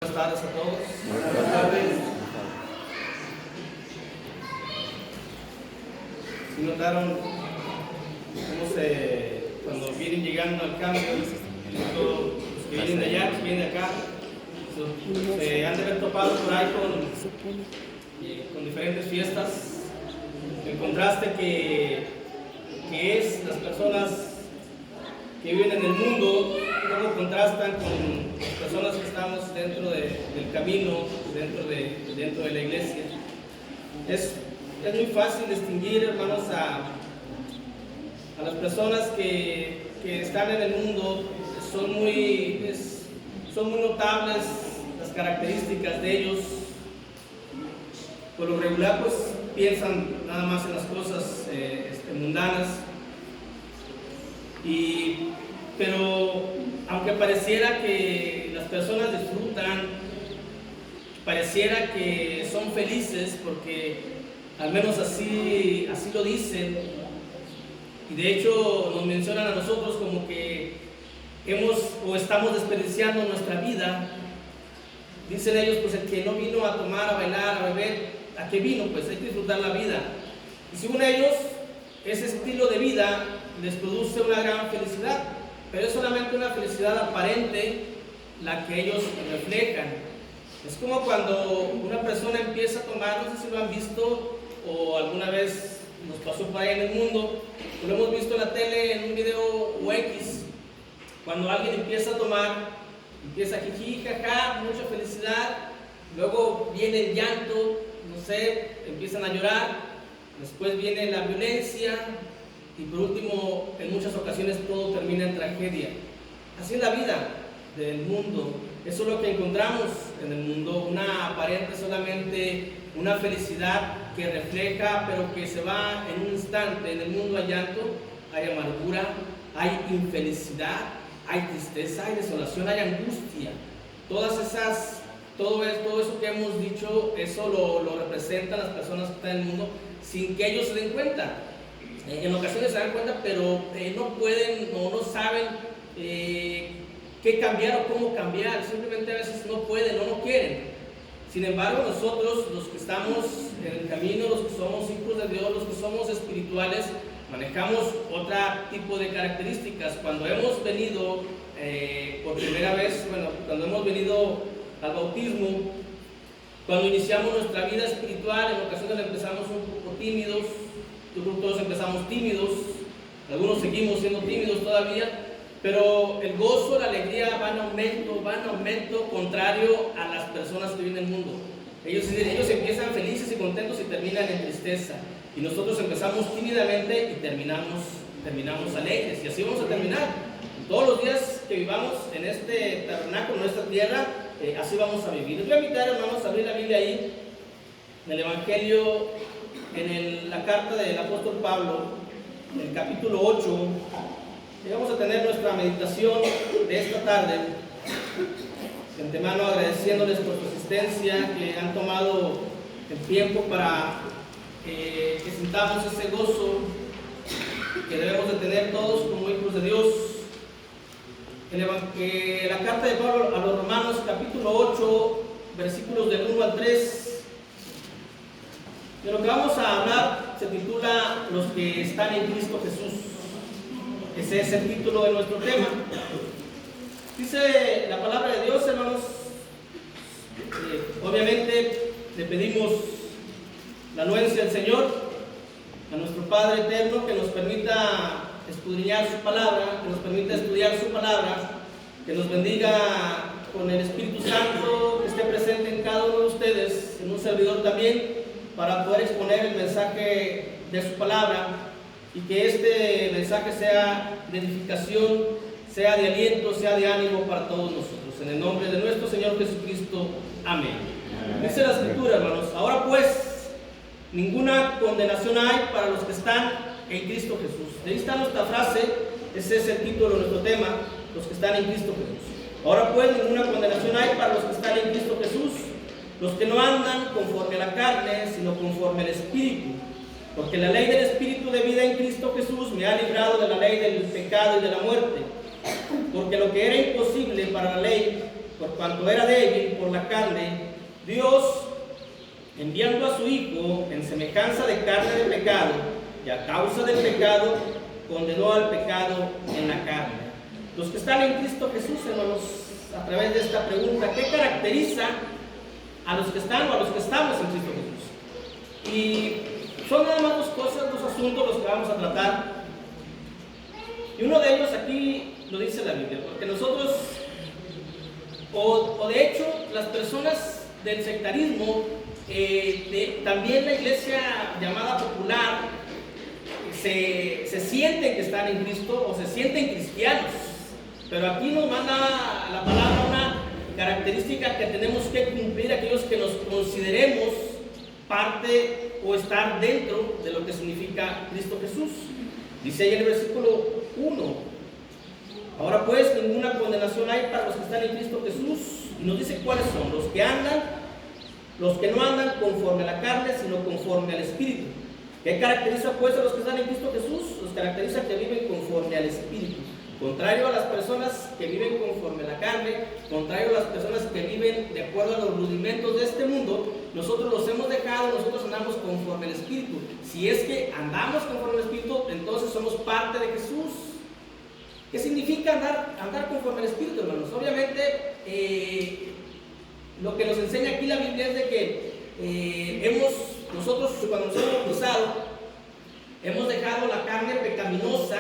Buenas tardes a todos. Buenas tardes. Si notaron cómo cuando vienen llegando al cambio, todos los que vienen de allá, los que vienen de acá, se han de haber topado por ahí con diferentes fiestas. El contraste que es las personas que viven en el mundo, cómo contrastan con las personas que estamos dentro del camino, dentro de la iglesia. Es muy fácil distinguir, hermanos, a las personas que están en el mundo. Son muy notables las características de ellos. Por lo regular, pues piensan nada más en las cosas mundanas. Pero aunque pareciera que las personas disfrutan, pareciera que son felices, porque al menos así lo dicen, y de hecho nos mencionan a nosotros como que estamos desperdiciando nuestra vida. Dicen ellos, pues el que no vino a tomar, a bailar, a beber, ¿a qué vino? Pues hay que disfrutar la vida. Y según ellos, ese estilo de vida les produce una gran felicidad, pero es solamente una felicidad aparente la que ellos reflejan. Es como cuando una persona empieza a tomar, no sé si lo han visto o alguna vez nos pasó por ahí en el mundo, lo hemos visto en la tele, en un video o X, cuando alguien empieza a tomar, empieza jiji, jaja, mucha felicidad, luego viene el llanto, no sé, empiezan a llorar, después viene la violencia, y por último, en muchas ocasiones todo termina en tragedia. Así es la vida del mundo. Eso es lo que encontramos en el mundo, una aparente solamente, una felicidad que refleja, pero que se va en un instante. En el mundo hay llanto, hay amargura, hay infelicidad, hay tristeza, hay desolación, hay angustia. Todo eso que hemos dicho, eso lo representan las personas que están en el mundo sin que ellos se den cuenta. En ocasiones se dan cuenta, pero no pueden o no saben qué cambiar o cómo cambiar. Simplemente a veces no pueden o no quieren. Sin embargo, nosotros, los que estamos en el camino, los que somos hijos de Dios, los que somos espirituales, manejamos otro tipo de características. Cuando hemos venido por primera vez, cuando hemos venido al bautismo, cuando iniciamos nuestra vida espiritual, en ocasiones empezamos un poco tímidos. Yo creo que todos empezamos tímidos, algunos seguimos siendo tímidos todavía, pero el gozo, la alegría van en aumento, contrario a las personas que viven en el mundo. Ellos empiezan felices y contentos y terminan en tristeza, y nosotros empezamos tímidamente y terminamos alegres, y así vamos a terminar. Todos los días que vivamos en este tabernáculo, en esta tierra, así vamos a vivir. Les voy a invitar, hermanos, a abrir la Biblia ahí, en el Evangelio, en la carta del apóstol Pablo, en el capítulo 8, y vamos a tener nuestra meditación de esta tarde. De antemano agradeciéndoles por su asistencia, que han tomado el tiempo para que sintamos ese gozo que debemos de tener todos como hijos de Dios. La carta de Pablo a los Romanos, capítulo 8, versículos del 1 al 3. De lo que vamos a hablar se titula Los que están en Cristo Jesús. Ese es el título de nuestro tema. Dice la palabra de Dios, hermanos. Obviamente le pedimos la anuencia al Señor, a nuestro Padre eterno, que nos permita escudriñar su palabra, que nos permita estudiar su palabra, que nos bendiga con el Espíritu Santo que esté presente en cada uno de ustedes, en un servidor también, para poder exponer el mensaje de su palabra, y que este mensaje sea de edificación, sea de aliento, sea de ánimo para todos nosotros. En el nombre de nuestro Señor Jesucristo. Amén. Dice la Escritura, hermanos: ahora pues, ninguna condenación hay para los que están en Cristo Jesús. De ahí está nuestra frase, ese es el título de nuestro tema, los que están en Cristo Jesús. Ahora pues, ninguna condenación hay para los que están en Cristo Jesús, los que no andan conforme a la carne, sino conforme al Espíritu. Porque la ley del Espíritu de vida en Cristo Jesús me ha librado de la ley del pecado y de la muerte. Porque lo que era imposible para la ley, por cuanto era débil por la carne, Dios, enviando a su Hijo en semejanza de carne de pecado, y a causa del pecado, condenó al pecado en la carne. Los que están en Cristo Jesús, hermanos, a través de esta pregunta, ¿qué caracteriza a los que están o a los que estamos en Cristo Jesús? Y son nada más dos cosas, dos asuntos los que vamos a tratar. Y uno de ellos aquí lo dice la Biblia, porque nosotros, o de hecho, las personas del sectarismo, también la iglesia llamada popular, se sienten que están en Cristo o se sienten cristianos. Pero aquí nos manda la palabra una característica que tenemos que cumplir aquellos que nos consideremos parte o estar dentro de lo que significa Cristo Jesús. Dice ahí en el versículo 1: ahora pues ninguna condenación hay para los que están en Cristo Jesús. Y nos dice cuáles son: los que no andan conforme a la carne, sino conforme al Espíritu. ¿Qué caracteriza pues a los que están en Cristo Jesús? Los caracteriza que viven conforme al Espíritu. Contrario a las personas que viven conforme a la carne, contrario a las personas que viven de acuerdo a los rudimentos de este mundo, nosotros los hemos dejado, nosotros andamos conforme al Espíritu. Si es que andamos conforme al Espíritu, entonces somos parte de Jesús. ¿Qué significa andar conforme al Espíritu, hermanos? Obviamente, lo que nos enseña aquí la Biblia es de que nosotros cuando nos hemos bautizado, hemos dejado la carne pecaminosa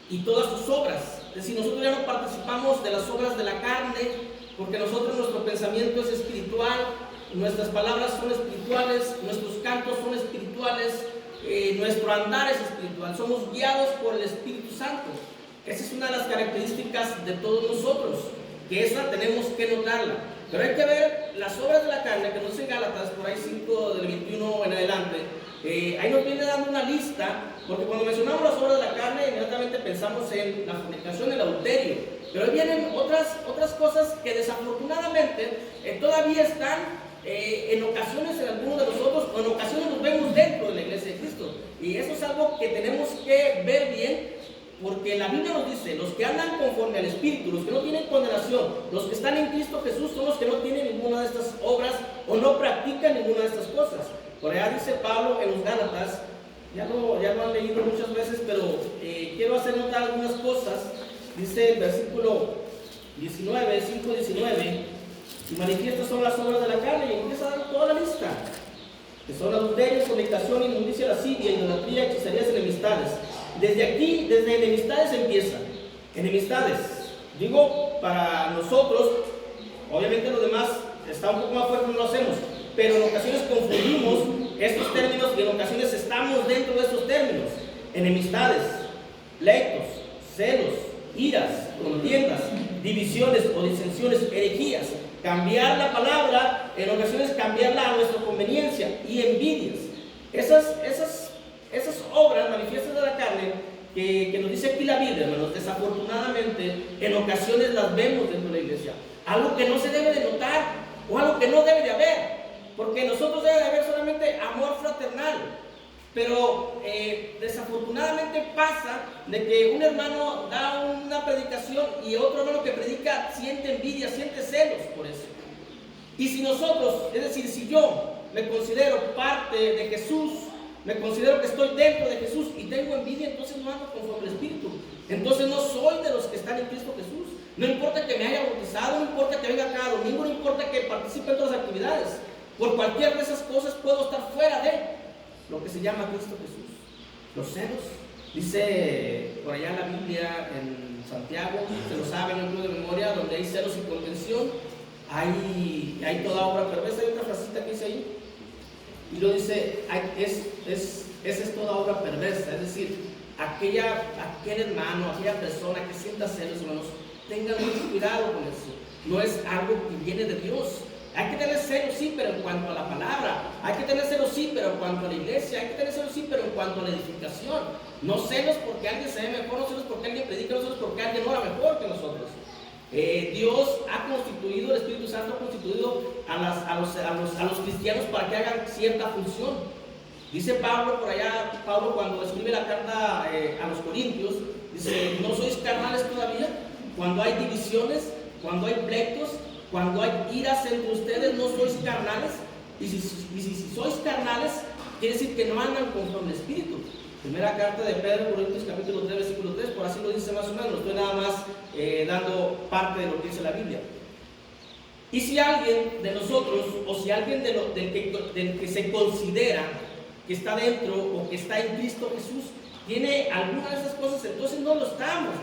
y todas sus obras. Es decir, nosotros ya no participamos de las obras de la carne, porque nuestro pensamiento es espiritual, nuestras palabras son espirituales, nuestros cantos son espirituales, nuestro andar es espiritual, somos guiados por el Espíritu Santo. Esa es una de las características de todos nosotros, que esa tenemos que notarla. Pero hay que ver las obras de la carne, que nos dice Gálatas, por ahí 5 del 21 en adelante. Ahí nos viene dando una lista, porque cuando mencionamos las obras de la carne, inmediatamente pensamos en la fornicación, el adulterio. Pero ahí vienen otras cosas que desafortunadamente todavía están en ocasiones en algunos de nosotros, o en ocasiones nos vemos dentro de la iglesia de Cristo. Y eso es algo que tenemos que ver bien, porque la Biblia nos dice: los que andan conforme al Espíritu, los que no tienen condenación, los que están en Cristo Jesús, son los que no tienen ninguna de estas obras o no practican ninguna de estas cosas. Por allá dice Pablo en los Gálatas, ya lo han leído muchas veces, pero quiero hacer notar algunas cosas. Dice el versículo 19, 5:19: y manifiestas son las obras de la carne, y empieza a dar toda la lista, que son adulterio, fornicación, inmundicia, lascivia, idolatría, hechicerías, enemistades. Desde aquí, desde enemistades empieza. Enemistades, digo, para nosotros, obviamente los demás está un poco más fuerte, no lo hacemos, pero en ocasiones confundimos estos términos y en ocasiones estamos dentro de estos términos. Enemistades, pleitos, celos, iras, contiendas, divisiones o disensiones, herejías. Cambiar la palabra, en ocasiones cambiarla a nuestra conveniencia, y envidias. Esas obras manifiestas de la carne que nos dice aquí la Biblia, hermanos, desafortunadamente en ocasiones las vemos dentro de la iglesia. Algo que no se debe de notar, o algo que no debe de haber, porque nosotros debe de haber solamente amor fraternal. Pero desafortunadamente pasa de que un hermano da una predicación y otro hermano que predica siente envidia, siente celos por eso. Y si nosotros, es decir, si yo me considero parte de Jesús, me considero que estoy dentro de Jesús y tengo envidia, entonces no ando conforme al Espíritu. Entonces no soy de los que están en Cristo Jesús. No importa que me haya bautizado, no importa que venga cada domingo, no importa que participe en todas las actividades. Por cualquier de esas cosas puedo estar fuera de lo que se llama Cristo Jesús. Los celos, dice por allá en la Biblia, en Santiago, se lo saben, en el libro de memoria, donde hay celos y contención, hay toda obra perversa. Hay otra frasita que dice ahí, y lo dice: esa es toda obra perversa. Es decir, aquel hermano, aquella persona que sienta celos, hermanos, tengan mucho cuidado con eso. No es algo que viene de Dios. Hay que tener celos, sí, pero en cuanto a la palabra. Hay que tener celos, sí, pero en cuanto a la iglesia. Hay que tener celos, sí, pero en cuanto a la edificación. No celos porque alguien se ve mejor, no celos porque alguien predica, no celos porque alguien ora mejor que nosotros. Dios ha constituido, el Espíritu Santo ha constituido a los cristianos para que hagan cierta función. Dice Pablo por allá, cuando escribe la carta a los Corintios, dice: ¿no sois carnales todavía? Cuando hay divisiones, cuando hay pleitos, cuando hay iras entre ustedes, no sois carnales. Y si sois carnales, quiere decir que no andan conforme al Espíritu. Primera carta de Pedro, Corintios capítulo 3, versículo 3, por así lo dice más o menos. Estoy nada más dando parte de lo que dice la Biblia. Y si alguien de nosotros, o si alguien del que se considera que está dentro o que está en Cristo Jesús, tiene alguna de esas cosas, entonces no lo estamos.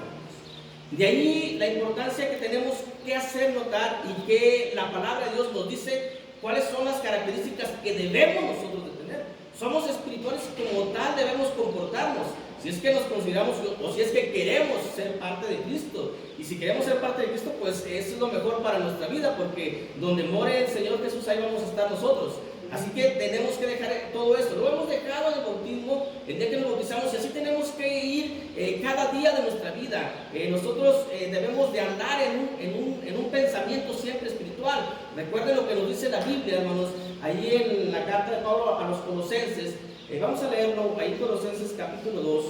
De ahí la importancia que tenemos que hacer notar y que la palabra de Dios nos dice cuáles son las características que debemos nosotros de tener. Somos espirituales y como tal debemos comportarnos. Si es que nos consideramos o si es que queremos ser parte de Cristo. Y si queremos ser parte de Cristo, pues eso es lo mejor para nuestra vida, porque donde more el Señor Jesús, ahí vamos a estar nosotros. Así que tenemos que dejar todo esto. Lo hemos dejado en el bautismo, el día que nos bautizamos, y así tenemos que ir cada día de nuestra vida. Nosotros debemos de andar en un pensamiento siempre espiritual. Recuerden lo que nos dice la Biblia, hermanos, ahí en la carta de Pablo a los Colosenses. Vamos a leerlo ahí, Colosenses capítulo 2.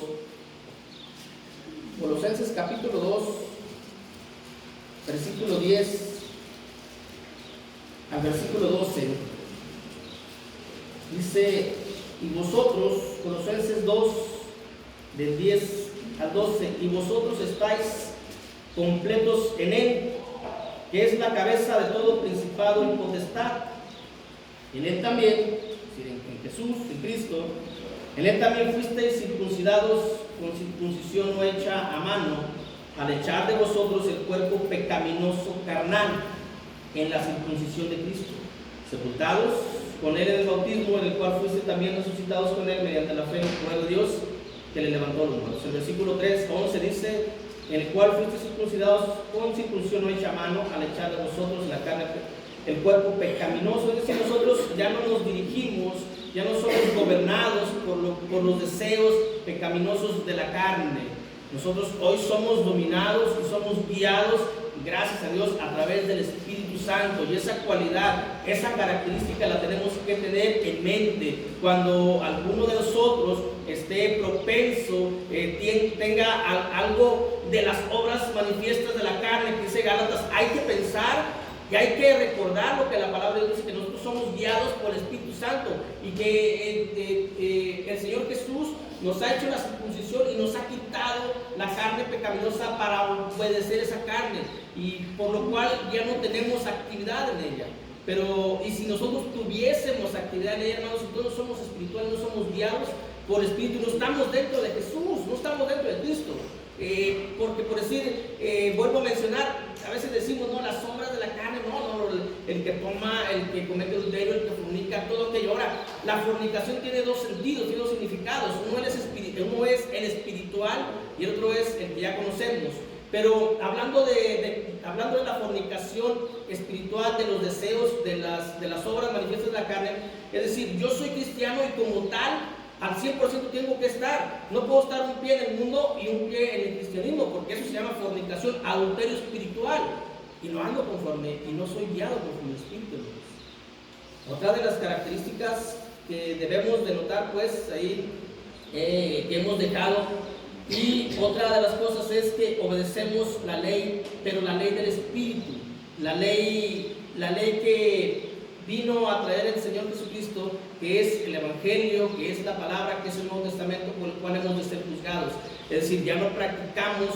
Colosenses capítulo 2, versículo 10 al versículo 12. Dice: y vosotros, Colosenses 2, del 10 al 12, y vosotros estáis completos en Él, que es la cabeza de todo principado y potestad. En Él también, en Jesús, en Cristo, en Él también fuisteis circuncidados con circuncisión no hecha a mano, al echar de vosotros el cuerpo pecaminoso carnal en la circuncisión de Cristo, sepultados con Él en el bautismo, en el cual fuisteis también resucitados con Él mediante la fe en el poder de Dios que le levantó los muertos. El versículo 3, 11 dice: en el cual fuisteis circuncidados con circuncisión no hecha a mano, al echar de vosotros la carne el cuerpo pecaminoso. Es decir, nosotros ya no nos dirigimos, ya no somos gobernados por los deseos pecaminosos de la carne. Nosotros hoy somos dominados y somos guiados, gracias a Dios, a través del Espíritu Santo. Y esa cualidad, esa característica la tenemos que tener en mente. Cuando alguno de nosotros esté propenso, tenga algo de las obras manifiestas de la carne, que dice Gálatas, hay que pensar y hay que recordar lo que la palabra de Dios dice, que nosotros somos guiados por el Espíritu Santo y que el Señor Jesús nos ha hecho la circuncisión y nos ha quitado la carne pecaminosa para obedecer esa carne, y por lo cual ya no tenemos actividad en ella. Pero, y si nosotros tuviésemos actividad en ella, hermanos, entonces no somos espirituales, no somos guiados por el Espíritu, no estamos dentro de Jesús, no estamos dentro de Cristo. Porque por decir, vuelvo a mencionar, a veces decimos, no, las sombras de la carne, no, el que toma, el que comete adulterio, el que fornica, todo aquello. Ahora, la fornicación tiene dos sentidos, tiene dos significados. Uno es el espiritual y el otro es el que ya conocemos. Pero hablando de la fornicación espiritual, de los deseos, de las obras manifiestas de la carne, es decir, yo soy cristiano y como tal, al 100% tengo que estar. No puedo estar un pie en el mundo y un pie en el cristianismo, porque eso se llama fornicación, adulterio espiritual. Y no ando conforme, y no soy guiado conforme el Espíritu. Otra de las características que debemos de notar, pues, ahí, que hemos dejado, y otra de las cosas es que obedecemos la ley, pero la ley del Espíritu, la ley que vino a traer el Señor Jesucristo, que es el Evangelio, que es la palabra, que es el Nuevo Testamento, por el cual hemos de ser juzgados. Es decir, ya no practicamos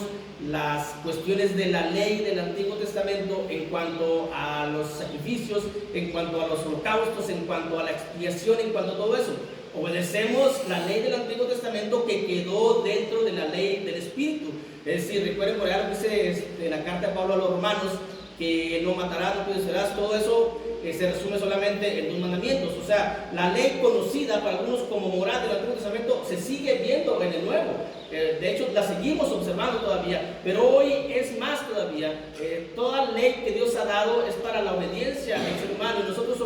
las cuestiones de la ley del Antiguo Testamento en cuanto a los sacrificios, en cuanto a los holocaustos, en cuanto a la expiación, en cuanto a todo eso. Obedecemos la ley del Antiguo Testamento que quedó dentro de la ley del Espíritu. Es decir, recuerden por allá lo que dice en la carta de Pablo a los Romanos, que no matarás, no codiciarás, todo eso se resume solamente en dos mandamientos. O sea, la ley conocida para algunos como moral del Antiguo Testamento se sigue viendo en el Nuevo. De hecho, la seguimos observando todavía, pero hoy es más todavía. Toda ley que Dios ha dado es para la obediencia al ser humano, y nosotros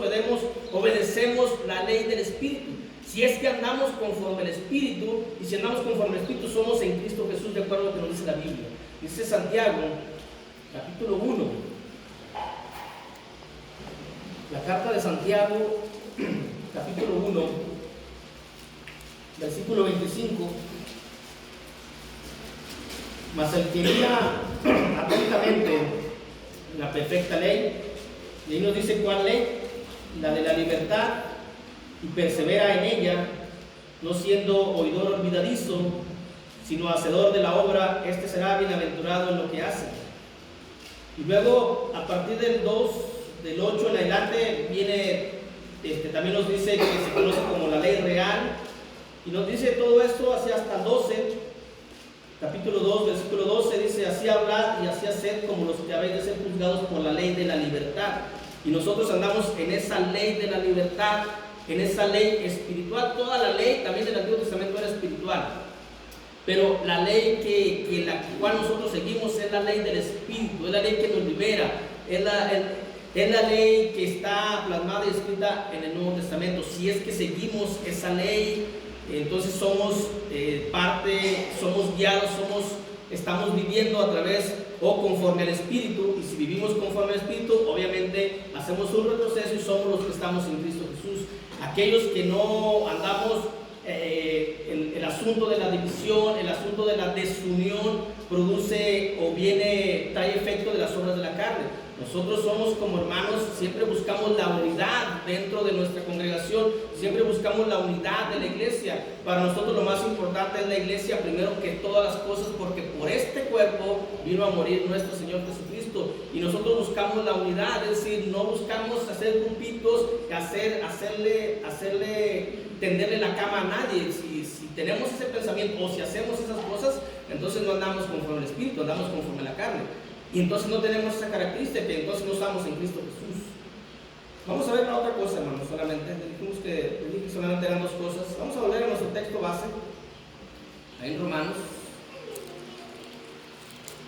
obedecemos la ley del Espíritu. Si es que andamos conforme al Espíritu, y si andamos conforme al Espíritu, somos en Cristo Jesús, de acuerdo a lo que nos dice la Biblia. Dice Santiago, capítulo 1. La carta de Santiago, capítulo 1, versículo 25. Mas el que mira atentamente la perfecta ley. Y ahí nos dice cuál ley, la de la libertad, y persevera en ella, no siendo oidor olvidadizo, sino hacedor de la obra, este será bienaventurado en lo que hace. Y luego, a partir del 2, del 8 en adelante, viene, también nos dice que se conoce como la ley real, y nos dice todo esto hacia hasta el 12, capítulo 2, versículo 12, dice: así hablad y así haced como los que habéis de ser juzgados por la ley de la libertad. Y nosotros andamos en esa ley de la libertad, en esa ley espiritual. Toda la ley también del Antiguo Testamento era espiritual, pero la ley que la cual nosotros seguimos es la ley del Espíritu, es la ley que nos libera, es la ley que está plasmada y escrita en el Nuevo Testamento. Si es que seguimos esa ley, entonces somos parte, somos guiados, estamos viviendo a través o conforme al Espíritu. Y si vivimos conforme al Espíritu, obviamente hacemos un retroceso y somos los que estamos en Cristo Jesús. Aquellos que no andamos, el asunto de la división, el asunto de la desunión produce o trae efecto de las obras de la carne. Nosotros somos como hermanos, siempre buscamos la unidad dentro de nuestra congregación, siempre buscamos la unidad de la iglesia. Para nosotros lo más importante es la iglesia primero que todas las cosas, porque por este cuerpo vino a morir nuestro Señor Jesucristo. Y nosotros buscamos la unidad, es decir, no buscamos hacer grupitos, tenderle la cama a nadie. Si tenemos ese pensamiento o si hacemos esas cosas, entonces no andamos conforme al Espíritu, andamos conforme a la carne. Y entonces no tenemos esa característica, que entonces no estamos en Cristo Jesús. Vamos a ver una otra cosa, hermanos, solamente. Dijimos que solamente eran dos cosas. Vamos a volver a nuestro texto base, ahí en Romanos.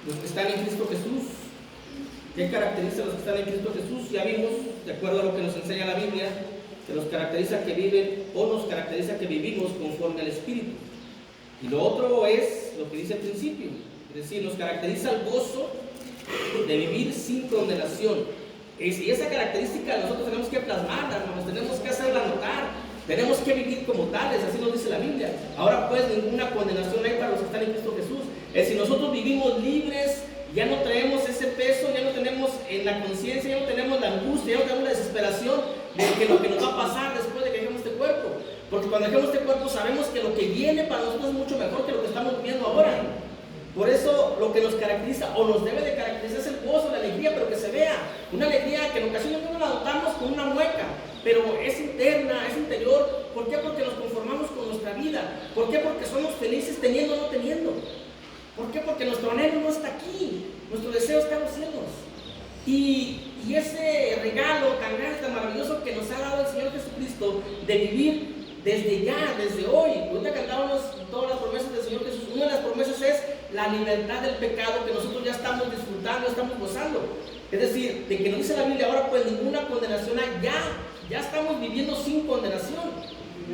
Los que están en Cristo Jesús. ¿Qué caracteriza a los que están en Cristo Jesús? Ya vimos, de acuerdo a lo que nos enseña la Biblia, que nos caracteriza que viven o nos caracteriza que vivimos conforme al Espíritu. Y lo otro es lo que dice al principio, es decir, nos caracteriza el gozo de vivir sin condenación. Y esa característica nosotros tenemos que plasmarla, hermanos, tenemos que hacerla notar, tenemos que vivir como tales, así nos dice la Biblia. Ahora pues ninguna condenación hay para los que están en Cristo Jesús. Si nosotros vivimos libres, ya no traemos ese peso, ya no tenemos en la conciencia, ya no tenemos la angustia, ya no tenemos la desesperación de que lo que nos va a pasar después de que dejemos este cuerpo. Porque cuando dejemos este cuerpo sabemos que lo que viene para nosotros es mucho mejor que lo que estamos viviendo ahora. Por eso lo que nos caracteriza o nos debe de caracterizar es el gozo, la alegría, pero que se vea. Una alegría que en ocasiones no la notamos con una mueca, pero es interna, es interior. ¿Por qué? Porque nos conformamos con nuestra vida. ¿Por qué? Porque somos felices teniendo o no teniendo. ¿Por qué? Porque nuestro anhelo no está aquí, nuestro deseo está en los cielos. Y ese regalo tan grande, tan maravilloso que nos ha dado el Señor Jesucristo de vivir desde ya, desde hoy. Ahorita cantábamos todas las promesas del Señor Jesús. Una de las promesas es la libertad del pecado, que nosotros ya estamos disfrutando, estamos gozando. Es decir, de que nos dice la Biblia, ahora pues ninguna condenación hay. Ya estamos viviendo sin condenación.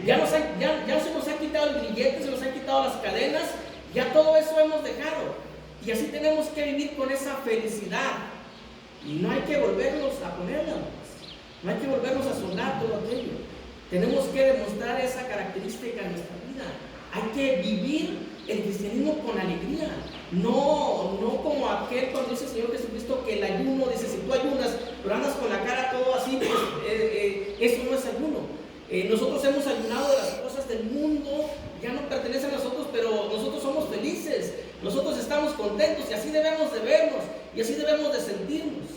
Ya se nos ha quitado el grillete, se nos han quitado las cadenas, ya todo eso hemos dejado. Y así tenemos que vivir con esa felicidad. Y no hay que volvernos a ponerla, no hay que volvernos a sonar todo aquello. Tenemos que demostrar esa característica en nuestra vida. Hay que vivir el cristianismo con alegría, no como aquel cuando dice el Señor Jesucristo que el ayuno, dice, si tú ayunas pero andas con la cara todo así, pues eso no es ayuno. Nosotros hemos ayunado de las cosas del mundo, ya no pertenecen a nosotros, pero nosotros somos felices, nosotros estamos contentos y así debemos de vernos y así debemos de sentirnos,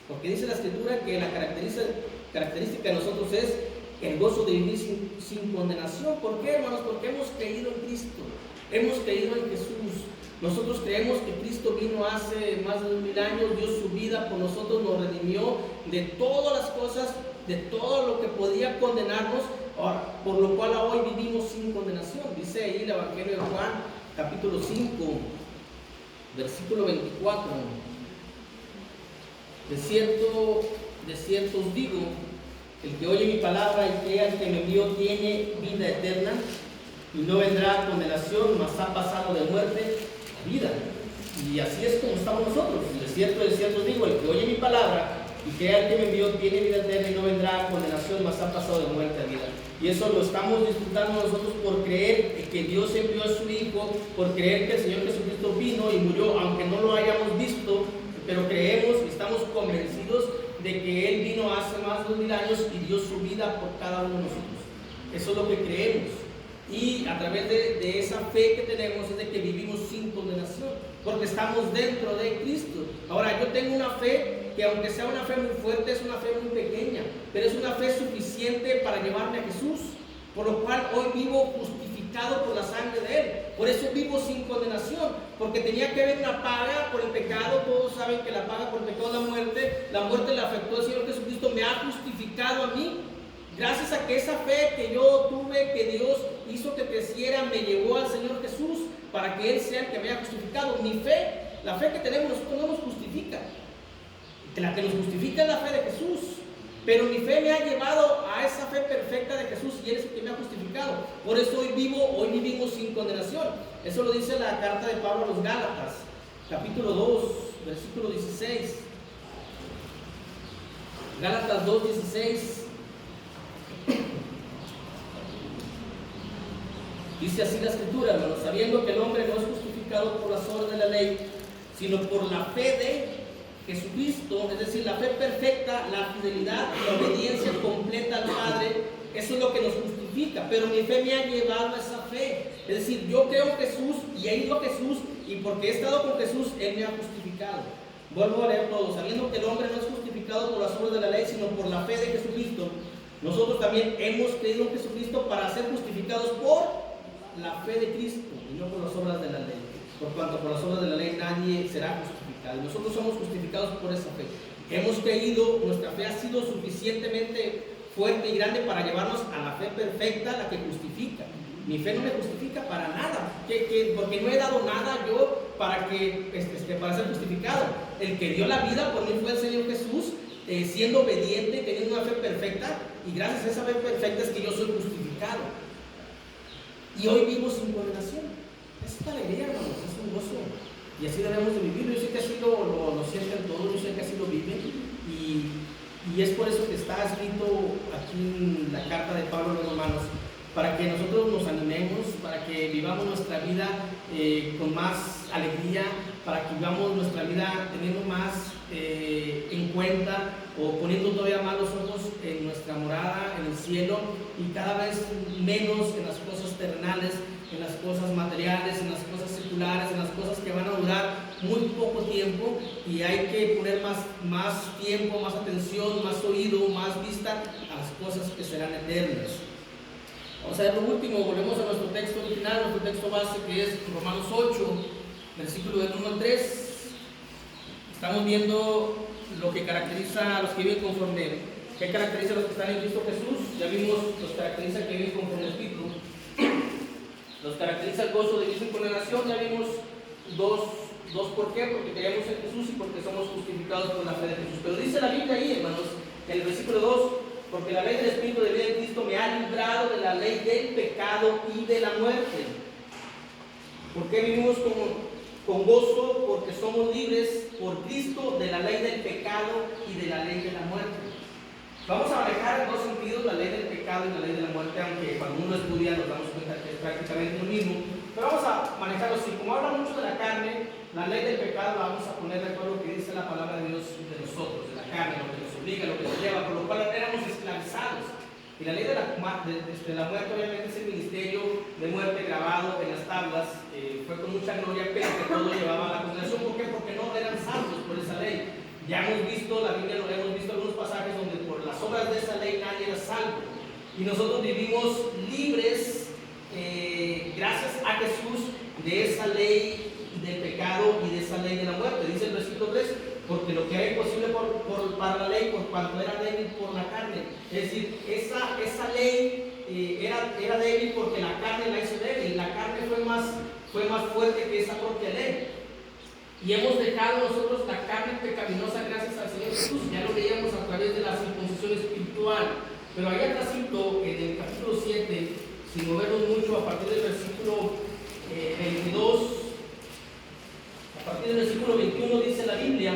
porque dice la Escritura que la característica de nosotros es el gozo de vivir sin condenación. ¿Por qué, hermanos? Porque hemos creído en Cristo, hemos creído en Jesús. Nosotros creemos que Cristo vino hace más de 2000 años, dio su vida por nosotros, nos redimió de todas las cosas, de todo lo que podía condenarnos, por lo cual hoy vivimos sin condenación. Dice ahí el Evangelio de Juan, capítulo 5, versículo 24. De cierto os digo, el que oye mi palabra y crea al que me envió tiene vida eterna y no vendrá a condenación, mas ha pasado de muerte a vida. Y así es como estamos nosotros. De cierto os digo, el que oye mi palabra y crea al que me envió tiene vida eterna y no vendrá a condenación, mas ha pasado de muerte a vida. Y eso lo estamos disfrutando nosotros por creer que Dios envió a su Hijo, por creer que el Señor Jesucristo vino y murió, aunque no lo hayamos visto, pero creemos y estamos convencidos de que Él vino hace más de 2000 años y dio su vida por cada uno de nosotros. Eso es lo que creemos. Y a través de esa fe que tenemos es de que vivimos sin condenación, porque estamos dentro de Cristo. Ahora, yo tengo una fe que, aunque sea una fe muy fuerte, es una fe muy pequeña, pero es una fe suficiente para llevarme a Jesús, por lo cual hoy vivo justificado por la sangre de Él. Por eso vivo sin condenación, porque tenía que haber una paga por el pecado. Todos saben que la paga por el pecado es la muerte. La muerte le afectó al Señor Jesucristo, me ha justificado a mí. Gracias a que esa fe que yo tuve, que Dios hizo que creciera, me llevó al Señor Jesús para que Él sea el que me haya justificado. Mi fe, la fe que tenemos nosotros no nos justifica. La que nos justifica es la fe de Jesús. Pero mi fe me ha llevado a esa fe perfecta de Jesús y Él es el que me ha justificado. Por eso hoy vivimos sin condenación. Eso lo dice la carta de Pablo a los Gálatas, capítulo 2, versículo 16. Gálatas 2, 16. Dice así la Escritura, hermanos: sabiendo que el hombre no es justificado por las obras de la ley, sino por la fe de Jesucristo, es decir, la fe perfecta, la fidelidad, la obediencia completa al Padre. Eso es lo que nos justifica. Pero mi fe me ha llevado a esa fe. Es decir, yo creo en Jesús y he ido a Jesús, y porque he estado con Jesús, Él me ha justificado. Vuelvo a leer todo: sabiendo que el hombre no es justificado por las obras de la ley, sino por la fe de Jesucristo. Nosotros también hemos creído en Jesucristo para ser justificados por la fe de Cristo y no por las obras de la ley. Por cuanto por las obras de la ley nadie será justificado. Nosotros somos justificados por esa fe. Hemos creído, nuestra fe ha sido suficientemente fuerte y grande para llevarnos a la fe perfecta, la que justifica. Mi fe no me justifica para nada, porque no he dado nada yo para ser justificado. El que dio la vida por mí fue el Señor Jesús, siendo obediente, teniendo una fe perfecta, y gracias a esa fe perfecta es que yo soy justificado. Y hoy vivo sin condenación. Es una alegría, hermanos, es un gozo. Y así debemos de vivir. Yo sé que así lo sienten todos, yo sé que así lo viven. Y es por eso que está escrito aquí en la carta de Pablo a los Romanos, para que nosotros nos animemos, para que vivamos nuestra vida con más alegría, para que vivamos nuestra vida teniendo más en cuenta, o poniendo todavía más los ojos en nuestra morada, en el cielo, y cada vez menos en las cosas terrenales, en las cosas materiales, en las cosas seculares, en las cosas que van a durar muy poco tiempo, y hay que poner más tiempo, más atención, más oído, más vista a las cosas que serán eternas. Vamos a ver lo último, volvemos a nuestro texto original, nuestro texto base, que es Romanos 8, versículo del 1 al 3. Estamos viendo lo que caracteriza a los que viven conforme. ¿Qué caracteriza a los que están en Cristo Jesús? Ya vimos los caracteriza que viven conforme al Espíritu. Los caracteriza el gozo de vivir sin condenación. Ya vimos dos por qué: porque creemos en Jesús y porque somos justificados por la fe de Jesús. Pero dice la Biblia ahí, hermanos, en el versículo 2: porque la ley del Espíritu de vida en Cristo me ha librado de la ley del pecado y de la muerte. ¿Por qué vivimos con gozo? Porque somos libres por Cristo de la ley del pecado y de la ley de la muerte. Vamos a manejar en dos sentidos la ley del pecado y la ley de la muerte, aunque cuando uno estudia nos damos cuenta que es prácticamente lo mismo. Pero vamos a manejarlo así. Como habla mucho de la carne, la ley del pecado la vamos a poner de acuerdo a lo que dice la palabra de Dios de nosotros, de la carne, lo que nos obliga, lo que nos lleva, por lo cual éramos esclavizados. Y la ley de la muerte, obviamente, es el ministerio de muerte grabado en las tablas. Fue con mucha gloria, pero que todo llevaba a la condenación. ¿Por qué? Porque no eran salvos por esa ley. Ya hemos visto, la Biblia lo hemos visto algunos pasajes donde por las obras de esa ley nadie era salvo. Y nosotros vivimos libres, gracias a Jesús, de esa ley del pecado y de esa ley de la muerte. Dice el versículo 3: porque lo que era imposible para la ley, por cuanto era débil por la carne. Es decir, esa ley era débil porque la carne la hizo débil. La carne fue más fuerte que esa propia ley. Y hemos dejado nosotros la carne pecaminosa gracias al Señor Jesús. Ya lo veíamos a través de la circuncisión espiritual. Pero allá atrásito, en el capítulo 7, sin movernos mucho, a partir del versículo 22, a partir del versículo 21, dice la Biblia: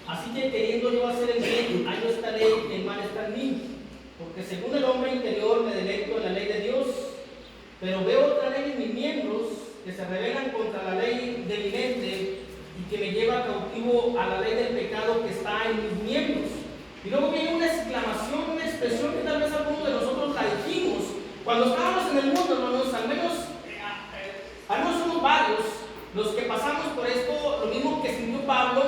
así que queriendo yo hacer el bien, hallo esta ley, el mal está en mí. Porque según el hombre interior me deleito en la ley de Dios, pero veo otra ley en mis miembros que se rebelan contra la ley de mi mente, y que me lleva cautivo a la ley del pecado que está en mis miembros. Y luego viene una exclamación, una expresión que tal vez algunos de nosotros la dijimos cuando estábamos en el mundo, hermanos, al menos somos varios los que pasamos por esto, lo mismo que sintió Pablo,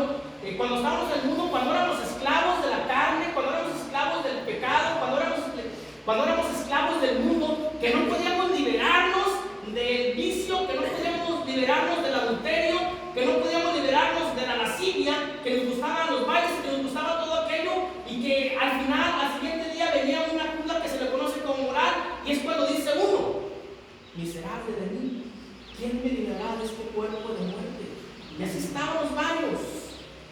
cuando estábamos en el mundo, cuando éramos esclavos de la carne, cuando éramos esclavos del pecado, cuando éramos esclavos del mundo, que no podíamos liberarnos del vicio, que no podíamos liberarnos del adulterio, que no podíamos liberarnos de la lascivia, que nos gustaban los bailes, que nos gustaba todo aquello, y que al final, al siguiente día, venía una cruda que se le conoce como moral, y es cuando dice uno: miserable de mí, ¿quién me librará de este cuerpo de muerte? Y así estábamos varios.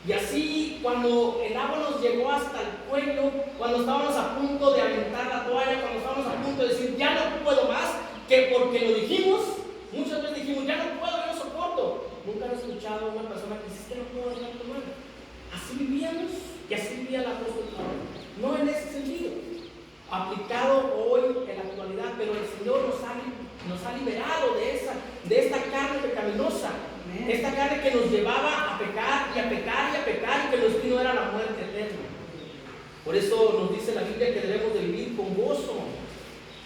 Y así, cuando el agua nos llegó hasta el cuello, cuando estábamos a punto de aventar la toalla, cuando estábamos a punto de decir, ya no puedo más, que porque lo dijimos, muchas veces dijimos, ya no puedo, ya no soporto. Nunca he escuchado a una persona que dice, es que no puedo dejar de tomar. Así vivíamos y así vivía el apóstol Pablo. No en ese sentido, aplicado hoy en la actualidad, pero el Señor nos ha liberado de esta carne pecaminosa. Esta carne que nos llevaba a pecar y a pecar y a pecar, y que el destino era la muerte eterna. Por eso nos dice la Biblia que debemos de vivir con gozo,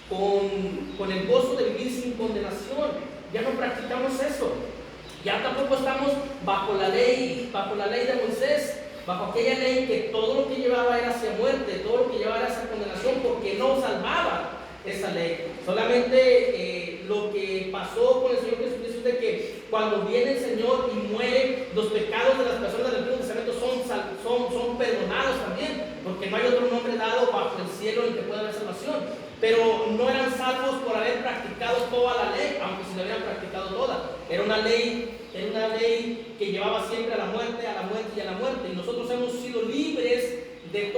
con el gozo de vivir sin condenación. Ya no practicamos eso. Ya tampoco estamos bajo la ley de Moisés, bajo aquella ley que todo lo que llevaba era hacia muerte, todo lo que llevaba era hacia condenación, porque no salvaba esa ley. Solamente lo que pasó con el Señor Jesucristo es de que cuando viene el Señor y muere, los pecados de las personas del Antiguo Testamento son perdonados también, porque no hay otro nombre dado bajo el cielo en que pueda haber salvación. Pero no eran salvos por haber practicado toda la ley, aunque se la habían practicado toda. Era una ley que llevaba siempre a la muerte y a la muerte. Y nosotros hemos sido libres de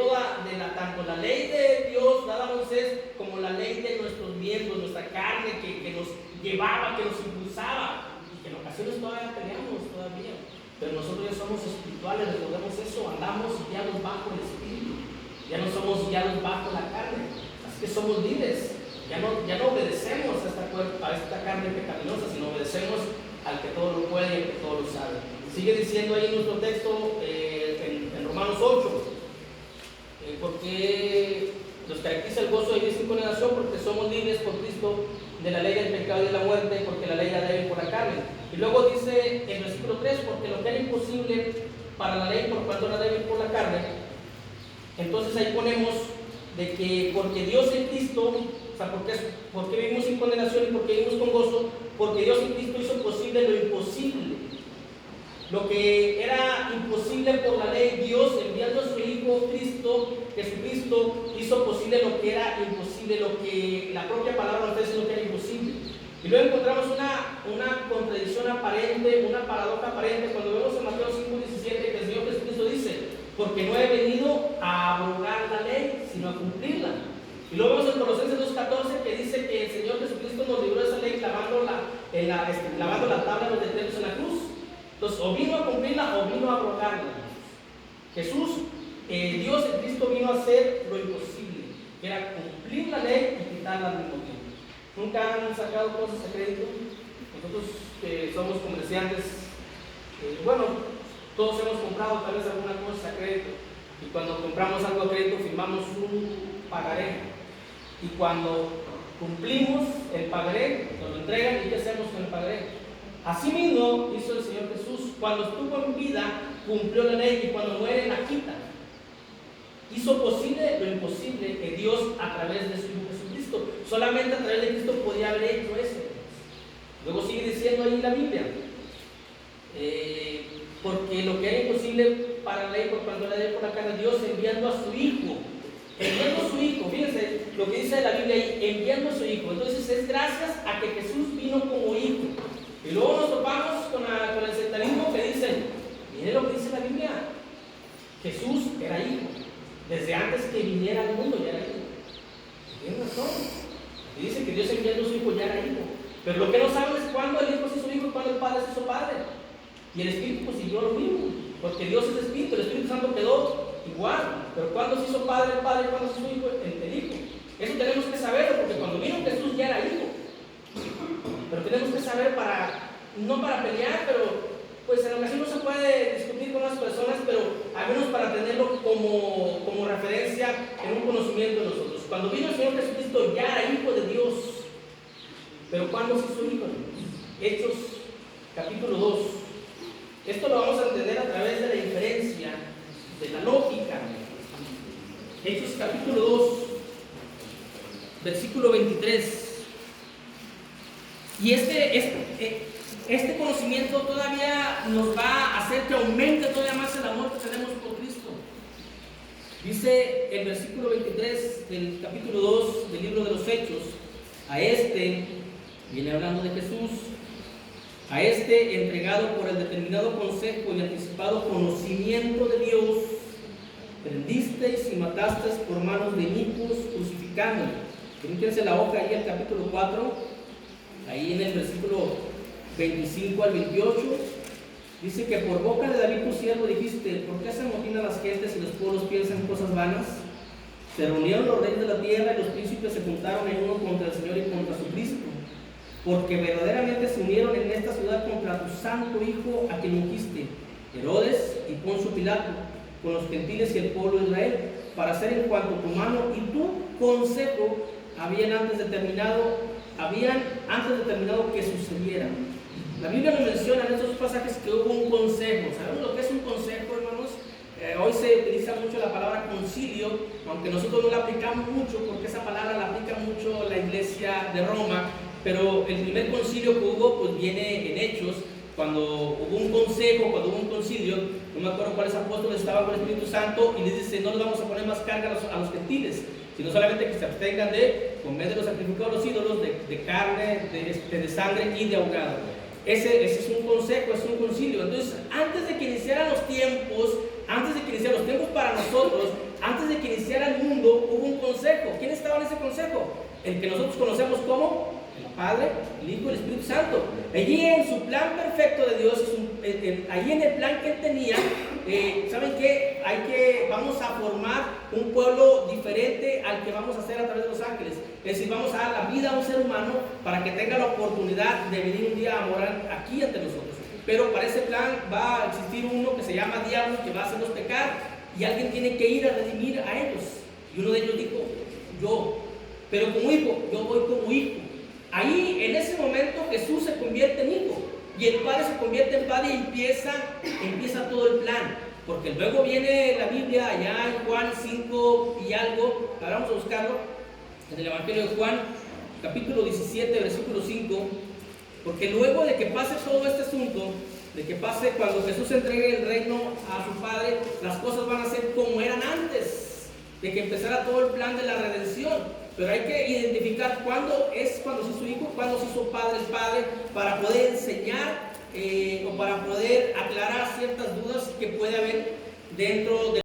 tanto la ley de Dios dada a Moisés, como la ley de nuestros miembros, nuestra carne que nos llevaba, que nos impulsaba. Y que en ocasiones todavía peleamos todavía. Pero nosotros ya somos espirituales, recordemos eso, andamos guiados bajo el Espíritu. Ya no somos guiados bajo la carne. Que somos libres, ya no obedecemos a esta carne pecaminosa, sino obedecemos al que todo lo puede y al que todo lo sabe. Sigue diciendo ahí en nuestro texto en Romanos 8, porque nos caracteriza el gozo de vivir sin condenación, porque somos libres por Cristo de la ley del pecado y de la muerte, porque la ley era débil por la carne. Y luego dice en versículo 3, porque lo que era imposible para la ley por cuanto era débil por la carne. Entonces ahí ponemos de que porque Dios en Cristo, o sea, porque vivimos sin condenación y porque vivimos con gozo, porque Dios en Cristo hizo posible lo imposible. Lo que era imposible por la ley, Dios enviando a su Hijo Jesucristo, hizo posible lo que era imposible, lo que la propia palabra nos dice lo que era imposible. Y luego encontramos una contradicción aparente, una paradoja aparente, cuando vemos en Mateo 5:17 que el Señor Jesucristo dice, porque no he venido a abrogar la ley, sino a cumplirla. Y luego vemos en Colosenses 2:14 que dice que el Señor Jesucristo nos libró de esa ley clavando la tabla de los decretos en la cruz. Entonces, o vino a cumplirla o vino a abrogarla. Jesús, Dios en Cristo vino a hacer lo imposible, que era cumplir la ley y quitarla al mismo tiempo. ¿Nunca han sacado cosas a crédito? Nosotros somos comerciantes, todos hemos comprado tal vez alguna cosa a crédito, y cuando compramos algo a crédito firmamos un pagaré, y cuando cumplimos el pagaré nos lo entregan. ¿Y qué hacemos con el pagaré? Así mismo hizo el Señor Jesús. Cuando estuvo en vida cumplió la ley, y cuando muere la quita. Hizo posible lo imposible, que Dios a través de su Hijo Jesucristo, solamente a través de Cristo podía haber hecho eso. Luego sigue diciendo ahí la Biblia, porque lo que era imposible para la ley por cuanto era débil por la carne, Dios enviando a su Hijo, fíjense lo que dice la Biblia ahí, enviando a su Hijo. Entonces es gracias a que Jesús vino como Hijo. Y luego nos topamos con el sectarismo que dice, miren lo que dice la Biblia, Jesús era Hijo, desde antes que viniera al mundo ya era Hijo. Tienen razón, y dice que Dios enviando a su Hijo ya era Hijo. Pero lo que no saben es cuándo el Hijo se hizo Hijo y cuándo el Padre se hizo Padre. Y el Espíritu pues siguió lo mismo, porque Dios es Espíritu, el Espíritu Santo quedó igual. Pero cuando se hizo Padre el Padre, cuando se hizo Hijo el Hijo. Eso tenemos que saberlo, porque cuando vino Jesús ya era Hijo. Pero tenemos que saber no para pelear, pero pues en ocasiones no se puede Cuando vino el Señor Jesucristo ya era hijo de Dios. Pero ¿cuándo se hizo hijo de Dios? Hechos capítulo 2. Esto lo vamos a entender a través de la inferencia, de la lógica. Hechos capítulo 2, versículo 23. Y este conocimiento todavía nos va a hacer que aumente todavía más el amor que tenemos por Cristo. Dice el versículo 23 del capítulo 2 del libro de los Hechos: a este, viene hablando de Jesús, a este entregado por el determinado consejo y anticipado conocimiento de Dios, prendisteis y matasteis por manos de inicuos, crucificándole. Fíjense la hoja ahí al capítulo 4, ahí en el versículo 25 al 28, dice que por boca de David tu siervo dijiste: ¿por qué se amotinan las gentes y los pueblos piensan cosas vanas? Se reunieron los reyes de la tierra y los príncipes se juntaron en uno contra el Señor y contra su Cristo, porque verdaderamente se unieron en esta ciudad contra tu santo Hijo, a quien ungiste, Herodes y Poncio Pilato, con los gentiles y el pueblo de Israel, para hacer en cuanto tu mano y tu consejo habían antes determinado que sucediera. La Biblia nos menciona en estos pasajes que hubo un consejo. ¿Sabemos lo que es un consejo, hermanos? Hoy se utiliza mucho la palabra concilio, aunque nosotros no la aplicamos mucho, porque esa palabra la aplica mucho la iglesia de Roma. Pero el primer concilio que hubo, pues viene en Hechos, cuando hubo un consejo, cuando hubo un concilio. No me acuerdo cuáles apóstoles estaban con el Espíritu Santo y les dice: no les vamos a poner más carga a los gentiles, sino solamente que se abstengan de comer de los sacrificados a los ídolos, de carne, de sangre y de ahogado. Ese es un consejo, es un concilio. Entonces, antes de que iniciaran los tiempos para nosotros, antes de que iniciara el mundo, hubo un consejo. ¿Quién estaba en ese consejo? El que nosotros conocemos como el Padre, el Hijo y el Espíritu Santo. Allí en su plan perfecto de Dios, allí en el plan que Él tenía, ¿saben qué? Vamos a formar un pueblo diferente al que vamos a hacer a través de los ángeles. Es decir, vamos a dar la vida a un ser humano para que tenga la oportunidad de venir un día a morar aquí entre nosotros. Pero para ese plan va a existir uno que se llama diablo, que va a hacerlos pecar, y alguien tiene que ir a redimir a ellos. Y uno de ellos dijo: yo. Pero como hijo, yo voy como hijo. Ahí, en ese momento, Jesús se convierte en hijo y el Padre se convierte en Padre y empieza todo el plan. Porque luego viene la Biblia allá en Juan 5 y algo, ahora vamos a buscarlo, en el Evangelio de Juan, capítulo 17, versículo 5, porque luego de que pase todo este asunto, de que pase cuando Jesús entregue el reino a su Padre, las cosas van a ser como eran antes de que empezara todo el plan de la redención. Pero hay que identificar cuándo se hizo hijo, cuándo se hizo padre el Padre, para poder enseñar o para poder aclarar ciertas dudas que puede haber dentro de